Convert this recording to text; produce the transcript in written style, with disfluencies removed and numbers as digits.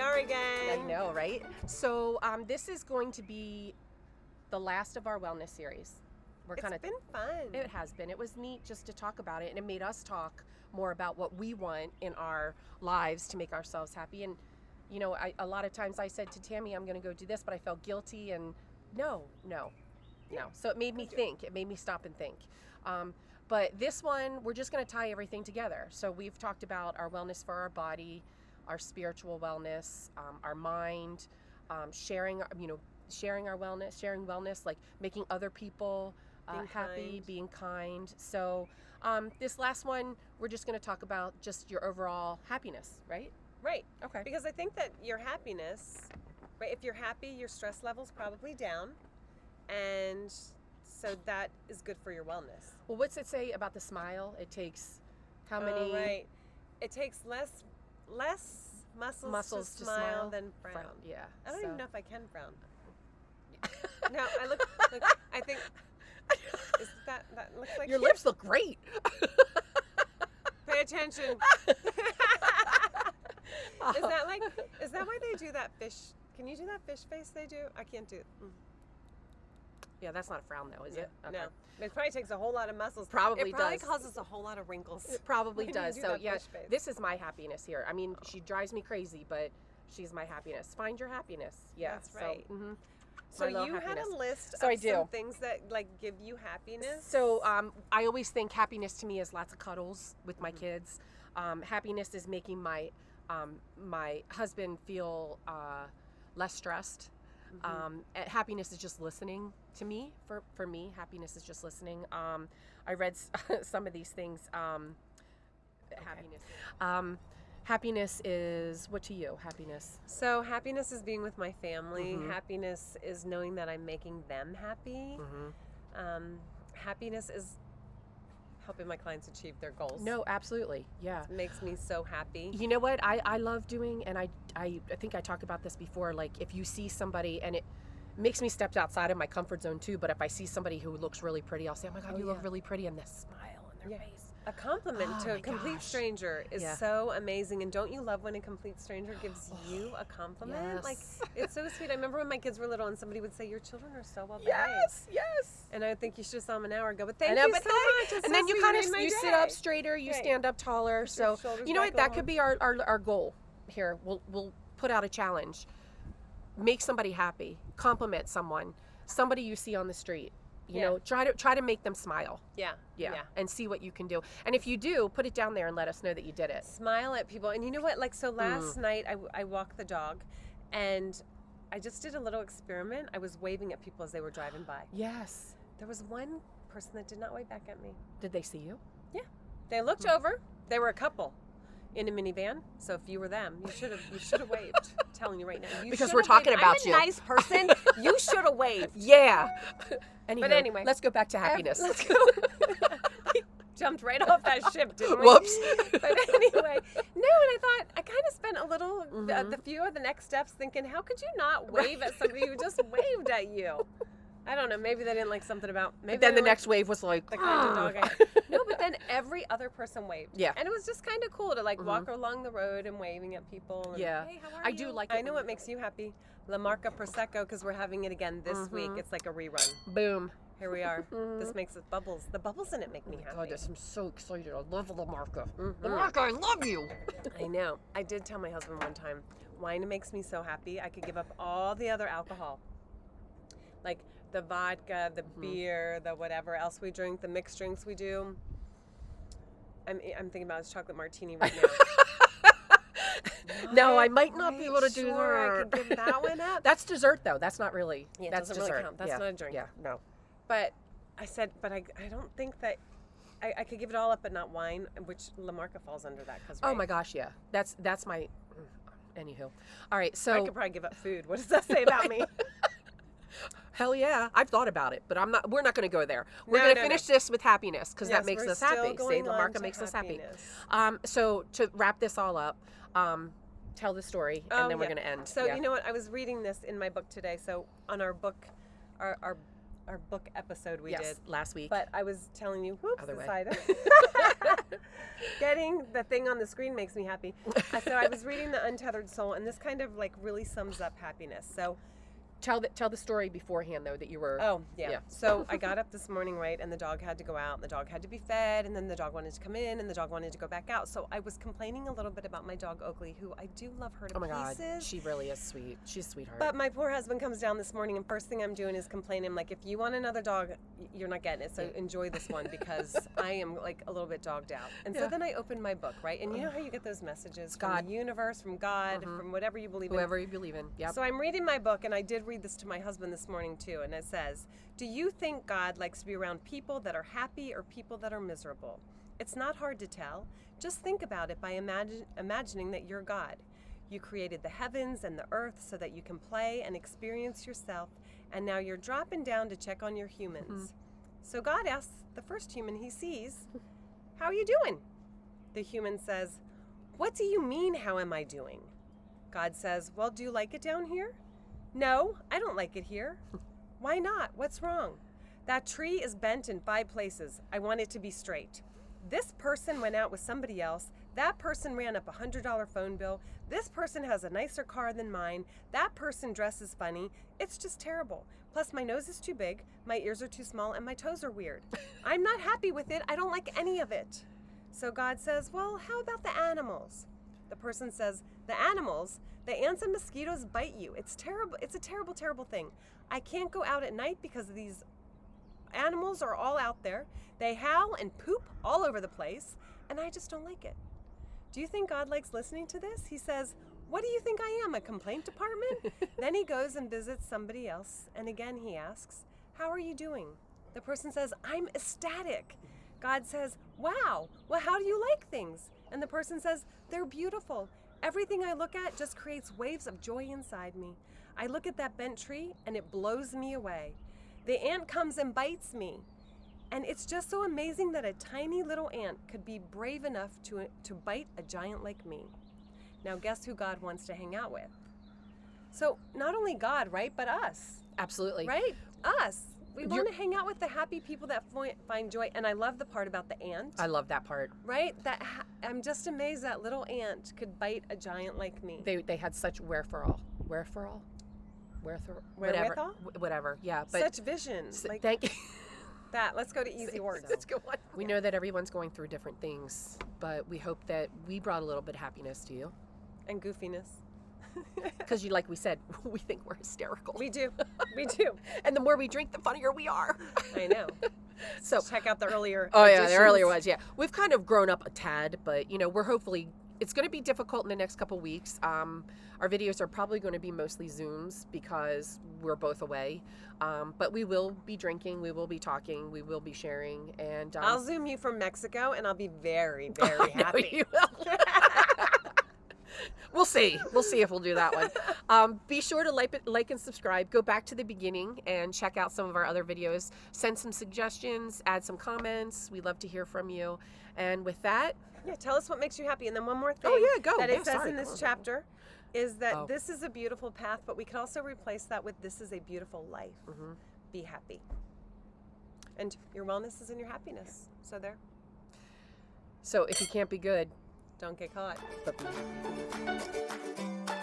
are again. I know, right? So this is going to be the last of our wellness series. It's been fun. It has been. It was neat just to talk about it, and it made us talk more about what we want in our lives to make ourselves happy. And you know, a lot of times I said to Tammy, I'm going to go do this, but I felt guilty, and no. So it made me think. It made me stop and think. But this one, we're just going to tie everything together. So we've talked about our wellness for our body, our spiritual wellness, our mind, sharing our wellness, like making other people happy, being kind. So this last one, we're just going to talk about just your overall happiness, right? Right. Okay. Because I think that your happiness, right, if you're happy, your stress level's probably down. And so that is good for your wellness. Well, what's it say about the smile? It takes how many? Oh, right. It takes less muscles to smile than frown. Yeah. I don't so. even know if I can frown. No, I look. I think. Is that looks like your lips look great. Pay attention. Is that why they do that fish? Can you do that fish face they do? I can't do it. Yeah, that's not a frown though, is it? Okay. No. It probably takes a whole lot of muscles. It probably causes a whole lot of wrinkles. It probably does. Do so yeah, fish face. this is my happiness here. I mean, she drives me crazy, but she's my happiness. Find your happiness. Yeah, that's right. So, So you had a list of some things that like give you happiness. So I always think happiness to me is lots of cuddles with my kids. Happiness is making my husband feel less stressed. Happiness is just listening to me. For me, happiness is just listening. I read some of these things. Happiness is what to you? Happiness. So happiness is being with my family. Happiness is knowing that I'm making them happy. Happiness is helping my clients achieve their goals. No, absolutely. Yeah. It makes me so happy. You know what I love doing, and I think I talked about this before, like if you see somebody, and it makes me step outside of my comfort zone too, but if I see somebody who looks really pretty, I'll say, oh my God, you look really pretty, and this smile on their face. A compliment to a complete stranger is so amazing. And don't you love when a complete stranger gives you a compliment? Yes. Like, it's so sweet. I remember when my kids were little and somebody would say, your children are so well behaved. Yes. And I would think you should have saw them an hour ago. But thank you so much. It's and so then you sweet. kind of, made my you day. sit up straighter, you stand up taller. So, you know what, that could be our goal here. We'll put out a challenge. Make somebody happy. Compliment someone. Somebody you see on the street. You know, try to make them smile. Yeah. And see what you can do. And if you do, put it down there and let us know that you did it. Smile at people. And you know what? Like, so last night I walked the dog, and I just did a little experiment. I was waving at people as they were driving by. Yes. There was one person that did not wave back at me. Did they see you? Yeah. They looked over. They were a couple in a minivan. So if you were them, you should have waved. I'm telling you right now. Because we're talking about I'm a nice person. You should have waved. Yeah. But anyway, let's go back to happiness. Let's go. We jumped right off that ship, didn't we? Whoops. But anyway, no, and I thought I kind of spent a little, the few of the next steps thinking, how could you not wave at somebody who just waved at you? I don't know. Maybe they didn't like something about. Maybe then the next wave was like the kind of dog. No, but then every other person waved. Yeah. And it was just kind of cool to like walk along the road and waving at people. And, hey, how are you? I do like it. I know what makes you happy. Lamarca Prosecco, because we're having it again this week. It's like a rerun. Boom. Here we are. This makes it bubbles. The bubbles in it make me happy. God, I'm so excited. I love Lamarca. Lamarca, I love you. I know. I did tell my husband one time, wine makes me so happy. I could give up all the other alcohol. Like the vodka, the beer, the whatever else we drink, the mixed drinks we do. I'm thinking about this chocolate martini right now. No, I might not be able to do that. I could give that one up. That's dessert, though. That's not really. Yeah, that's doesn't dessert. Really count. That's not a drink. Yeah, no. But I said, I don't think that I could give it all up, but not wine, which Lamarca falls under that. Oh my gosh, yeah. That's my. Anywho, all right. So I could probably give up food. What does that say about me? Hell yeah, I've thought about it, but I'm not. We're not going to go there. We're going to finish this with happiness because that makes us happy. See, Lamarca makes us happy. So to wrap this all up, tell the story, and then we're going to end. So you know what? I was reading this in my book today. So on our book, our our book episode we yes, did last week. But I was telling you, whoops, Other way. decided. Getting the thing on the screen makes me happy. So I was reading The Untethered Soul, and this kind of like really sums up happiness. So Tell the story beforehand, though, that you were... Oh, yeah. So I got up this morning, right, and the dog had to go out, and the dog had to be fed, and then the dog wanted to come in, and the dog wanted to go back out. So I was complaining a little bit about my dog, Oakley, who I do love her to Oh, my God. pieces. She really is sweet. She's a sweetheart. But my poor husband comes down this morning, and first thing I'm doing is complaining. I'm like, if you want another dog, you're not getting it, so enjoy this one, because I am, like, a little bit dogged out. And so then I opened my book, right? And you know how you get those messages from the universe, from God, from whatever you believe in? Whoever you believe in, yep. So I'm reading my book, and I did read this to my husband this morning too, and it says, do you think God likes to be around people that are happy or people that are miserable? It's not hard to tell. Just think about it by imagining that you're God. You created the heavens and the earth so that you can play and experience yourself, and now you're dropping down to check on your humans. So God asks the first human he sees, how are you doing? The human says, what do you mean, how am I doing? God says, well, do you like it down here? No, I don't like it here. Why not? What's wrong? That tree is bent in 5 places. I want it to be straight. This person went out with somebody else. That person ran up a $100 phone bill. This person has a nicer car than mine. That person dresses funny. It's just terrible. Plus, my nose is too big, my ears are too small, and my toes are weird. I'm not happy with it. I don't like any of it. So God says, well, how about the animals? The person says, the animals? The ants and mosquitoes bite you. It's terrible. It's a terrible, terrible thing. I can't go out at night because these animals are all out there. They howl and poop all over the place, and I just don't like it. Do you think God likes listening to this? He says, what do you think I am, a complaint department? Then he goes and visits somebody else, and again he asks, how are you doing? The person says, I'm ecstatic. God says, wow, well, how do you like things? And the person says, they're beautiful. Everything I look at just creates waves of joy inside me. I look at that bent tree and it blows me away. The ant comes and bites me. And it's just so amazing that a tiny little ant could be brave enough to bite a giant like me. Now guess who God wants to hang out with? So not only God, right, but us. Absolutely. Right? Us. We want to hang out with the happy people that find joy. And I love the part about the ant. I love that part. Right? I'm just amazed that little ant could bite a giant like me. They had such wherewithal, yeah. But such vision. Like, thank you. Let's go to easy words. Let's go on. We know that everyone's going through different things, but we hope that we brought a little bit of happiness to you. And goofiness. Because like we said, we think we're hysterical. We do. We do. And the more we drink, the funnier we are. I know. So check out the earlier the earlier ones, yeah. We've kind of grown up a tad, but we're hopefully, it's going to be difficult in the next couple weeks. Our videos are probably going to be mostly Zooms because we're both away. But we will be drinking, we will be talking, we will be sharing, and I'll Zoom you from Mexico, and I'll be very, very happy. You will. We'll see. We'll see if we'll do that one. Be sure to like and subscribe. Go back to the beginning and check out some of our other videos. Send some suggestions, add some comments. We love to hear from you. And with that, tell us what makes you happy. And then one more thing go. that it says in this chapter is that this is a beautiful path, but we could also replace that with this is a beautiful life. Mm-hmm. Be happy. And your wellness is in your happiness. So there. So if you can't be good, don't get caught. But be happy.